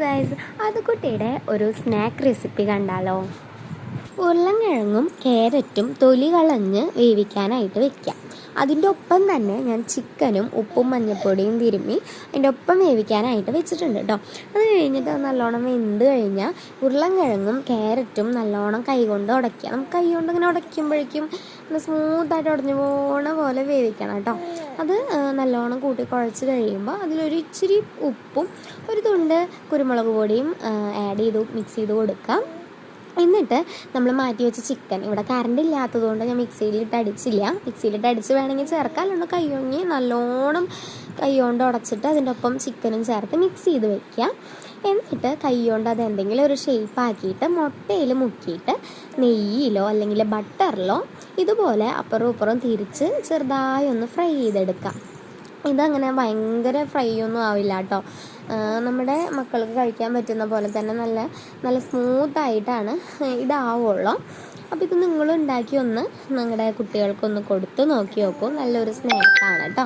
Guys, അത് കുട്ടിയുടെ ഒരു സ്നാക്ക് റെസിപ്പി കണ്ടാലോ? ഉരുളൻകിഴങ്ങും ക്യാരറ്റും തൊലി കളഞ്ഞ് വേവിക്കാനായിട്ട് വെക്കാം. അതിൻ്റെ ഒപ്പം തന്നെ ഞാൻ ചിക്കനും ഉപ്പും മഞ്ഞൾപ്പൊടിയും തിരുമ്മി അതിൻ്റെ ഒപ്പം വേവിക്കാനായിട്ട് വെച്ചിട്ടുണ്ട് കേട്ടോ. അത് കഴിഞ്ഞിട്ട് നല്ലോണം വെന്ത് കഴിഞ്ഞാൽ ഉരുളൻകിഴങ്ങും ക്യാരറ്റും നല്ലോണം കൈകൊണ്ട് ഉടയ്ക്കുക. നമുക്ക് കൈ കൊണ്ട് ഇങ്ങനെ ഉടയ്ക്കുമ്പോഴേക്കും സ്മൂത്തായിട്ട് ഉടഞ്ഞു പോണ പോലെ വേവിക്കണം കേട്ടോ. അത് നല്ലോണം കൂട്ടി കുഴച്ച് കഴിയുമ്പോൾ അതിലൊരു ഇച്ചിരി ഉപ്പും ഒരു തുണ്ട് കുരുമുളക് പൊടിയും ആഡ് ചെയ്ത് മിക്സ് ചെയ്ത് കൊടുക്കാം. എന്നിട്ട് നമ്മൾ മാറ്റി വെച്ച ചിക്കൻ, ഇവിടെ കറണ്ട് ഇല്ലാത്തതുകൊണ്ട് ഞാൻ മിക്സിയിലിട്ട് അടിച്ചില്ല, മിക്സിയിലിട്ട് അടിച്ച് വേണമെങ്കിൽ ചേർക്കാം, അല്ലാണ്ട് കൈയൊങ്ങി നല്ലോണം കൈകൊണ്ട് ഉടച്ചിട്ട് അതിൻ്റെ ഒപ്പം ചിക്കനും ചേർത്ത് മിക്സ് ചെയ്ത് വെക്കുക. എന്നിട്ട് കൈകൊണ്ട് അത് എന്തെങ്കിലും ഒരു ഷേപ്പ് ആക്കിയിട്ട് മുട്ടയിൽ മുക്കിയിട്ട് നെയ്യിലോ അല്ലെങ്കിൽ ബട്ടറിലോ ഇതുപോലെ അപ്പുറവും ഇപ്പുറവും തിരിച്ച് ചെറുതായി ഒന്ന് ഫ്രൈ ചെയ്തെടുക്കാം. ഇതങ്ങനെ ഭയങ്കര ഫ്രൈ ഒന്നും ആവില്ല കേട്ടോ. നമ്മുടെ മക്കൾക്ക് കഴിക്കാൻ പറ്റുന്ന പോലെ തന്നെ നല്ല നല്ല സ്മൂത്തായിട്ടാണ് ഇതാവുള്ളൂ. അപ്പോൾ ഇത് നിങ്ങളുണ്ടാക്കി ഒന്ന് നിങ്ങളുടെ കുട്ടികൾക്കൊന്ന് കൊടുത്ത് നോക്കി നോക്കൂ. നല്ലൊരു സ്നാക്കാണ് കേട്ടോ.